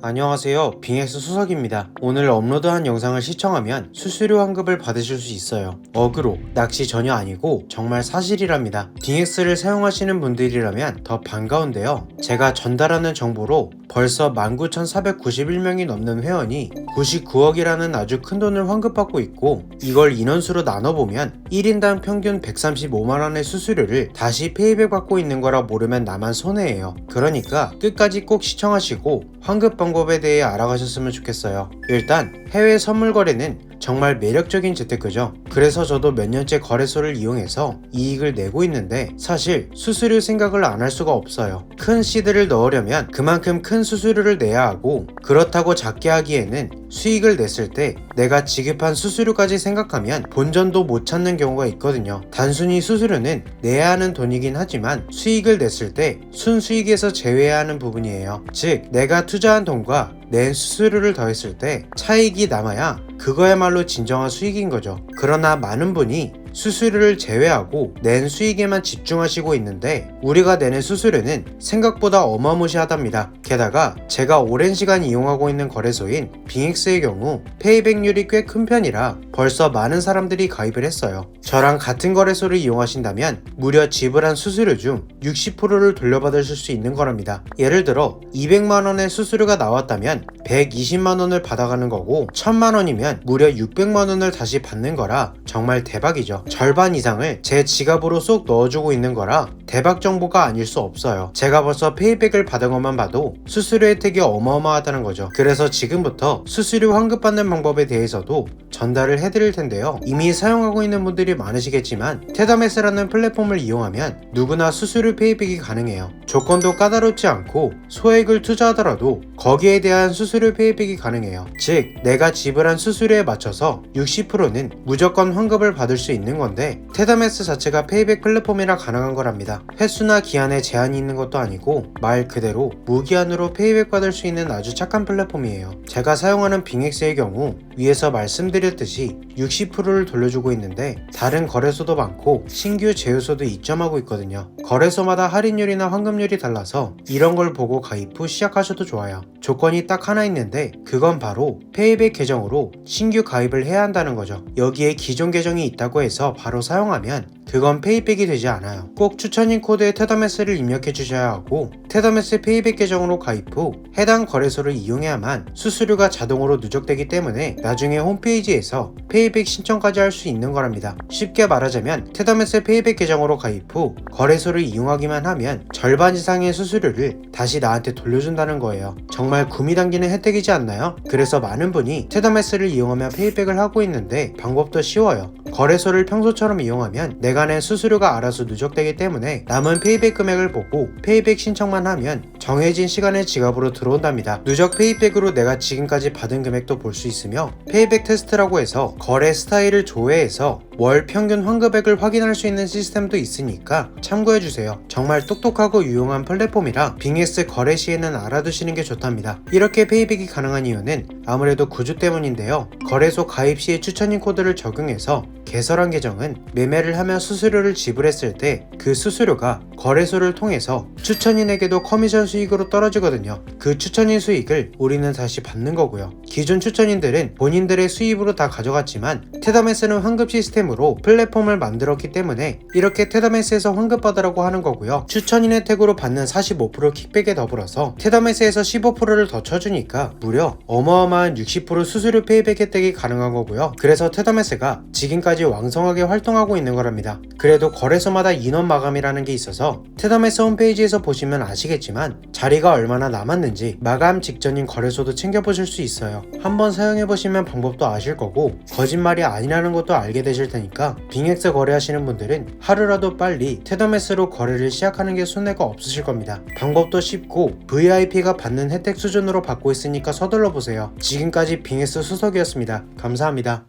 안녕하세요. 빙엑스 수석입니다. 오늘 업로드한 영상을 시청하면 수수료 환급을 받으실 수 있어요. 어그로, 낚시 전혀 아니고 정말 사실이랍니다. 빙엑스를 사용하시는 분들이라면 더 반가운데요. 제가 전달하는 정보로 벌써 19,491명이 넘는 회원이 99억이라는 아주 큰 돈을 환급받고 있고, 이걸 인원수로 나눠보면 1인당 평균 135만원의 수수료를 다시 페이백 받고 있는 거라 모르면 나만 손해예요. 그러니까 끝까지 꼭 시청하시고 환급 방법에 대해 알아가셨으면 좋겠어요. 일단 해외 선물 거래는 정말 매력적인 재테크죠. 그래서 저도 몇 년째 거래소를 이용해서 이익을 내고 있는데, 사실 수수료 생각을 안 할 수가 없어요. 큰 시드를 넣으려면 그만큼 큰 수수료를 내야 하고, 그렇다고 작게 하기에는 수익을 냈을 때 내가 지급한 수수료까지 생각하면 본전도 못 찾는 경우가 있거든요. 단순히 수수료는 내야 하는 돈이긴 하지만 수익을 냈을 때 순수익에서 제외해야 하는 부분이에요. 즉, 내가 투자한 돈과 낸 수수료를 더했을 때 차익이 남아야 그거야말로 진정한 수익인 거죠. 그러나 많은 분이 수수료를 제외하고 낸 수익에만 집중하시고 있는데, 우리가 내는 수수료는 생각보다 어마무시하답니다. 게다가 제가 오랜 시간 이용하고 있는 거래소인 빙엑스의 경우 페이백률이 꽤 큰 편이라 벌써 많은 사람들이 가입을 했어요. 저랑 같은 거래소를 이용하신다면 무려 지불한 수수료 중 60%를 돌려받으실 수 있는 거랍니다. 예를 들어 200만원의 수수료가 나왔다면 120만원을 받아가는 거고, 1000만원이면 무려 600만원을 다시 받는 거라 정말 대박이죠. 절반 이상을 제 지갑으로 쏙 넣어주고 있는 거라 대박 정보가 아닐 수 없어요. 제가 벌써 페이백을 받은 것만 봐도 수수료 혜택이 어마어마하다는 거죠. 그래서 지금부터 수수료 환급받는 방법에 대해서도 전달을 해드릴 텐데요. 이미 사용하고 있는 분들이 많으시겠지만 테더매스라는 플랫폼을 이용하면 누구나 수수료 페이백이 가능해요. 조건도 까다롭지 않고 소액을 투자하더라도 거기에 대한 수수료 페이백이 가능해요. 즉, 내가 지불한 수수료에 맞춰서 60%는 무조건 환급을 받을 수 있는 건데, 테더매스 자체가 페이백 플랫폼이라 가능한 거랍니다. 횟수나 기한에 제한이 있는 것도 아니고 말 그대로 무기한으로 페이백 받을 수 있는 아주 착한 플랫폼이에요. 제가 사용하는 빙엑스의 경우 위에서 말씀드렸듯이 60%를 돌려주고 있는데, 다른 거래소도 많고 신규 제휴소도 입점하고 있거든요. 거래소마다 할인율이나 환급률이 달라서 이런 걸 보고 가입 후 시작하셔도 좋아요. 조건이 딱 하나 있는데, 그건 바로 페이백 계정으로 신규 가입을 해야 한다는 거죠. 여기에 기존 계정이 있다고 해서 바로 사용하면 그건 페이백이 되지 않아요. 꼭 추천인 코드에 테더매스를 입력해 주셔야 하고, 테더매스 페이백 계정으로 가입 후 해당 거래소를 이용해야만 수수료가 자동으로 누적되기 때문에 나중에 홈페이지에서 페이백 신청까지 할 수 있는 거랍니다. 쉽게 말하자면 테더매스 페이백 계정으로 가입 후 거래소를 이용하기만 하면 절반 이상의 수수료를 다시 나한테 돌려준다는 거예요. 정말 구미 당기는 혜택이지 않나요? 그래서 많은 분이 테더매스를 이용하며 페이백을 하고 있는데, 방법도 쉬워요. 거래소를 평소처럼 이용하면 내가 낸 수수료가 알아서 누적되기 때문에 남은 페이백 금액을 보고 페이백 신청만 하면 정해진 시간에 지갑으로 들어온답니다. 누적 페이백으로 내가 지금까지 받은 금액도 볼 수 있으며, 페이백 테스트라고 해서 거래 스타일을 조회해서 월 평균 환급액을 확인할 수 있는 시스템도 있으니까 참고해주세요. 정말 똑똑하고 유용한 플랫폼이라 빙엑스 거래 시에는 알아두시는 게 좋답니다. 이렇게 페이백이 가능한 이유는 아무래도 구조 때문인데요. 거래소 가입 시에 추천인 코드를 적용해서 개설한 계정은 매매를 하며 수수료를 지불했을 때 그 수수료가 거래소를 통해서 추천인에게도 커미션 수익으로 떨어지거든요. 그 추천인 수익을 우리는 다시 받는 거고요. 기존 추천인들은 본인들의 수입으로 다 가져갔지만 테더매스는 환급 시스템으로 플랫폼을 만들었기 때문에 이렇게 테더매스에서 환급받으라고 하는 거고요. 추천인 혜택으로 받는 45% 킥백에 더불어서 테더매스에서 15%를 더 쳐주니까 무려 어마어마한 60% 수수료 페이백 혜택이 가능한 거고요. 그래서 테더매스가 지금까지 왕성하게 활동하고 있는 거랍니다. 그래도 거래소마다 인원 마감이라는 게 있어서 테더매스 홈페이지에서 보시면 아시겠지만 자리가 얼마나 남았는지 마감 직전인 거래소도 챙겨보실 수 있어요. 한번 사용해보시면 방법도 아실 거고 거짓말이 아니라는 것도 알게 되실 테니까, 빙엑스 거래하시는 분들은 하루라도 빨리 테더매스로 거래를 시작하는 게 손해가 없으실 겁니다. 방법도 쉽고 VIP가 받는 혜택 수준으로 받고 있으니까 서둘러 보세요. 지금까지 빙엑스 수석이었습니다. 감사합니다.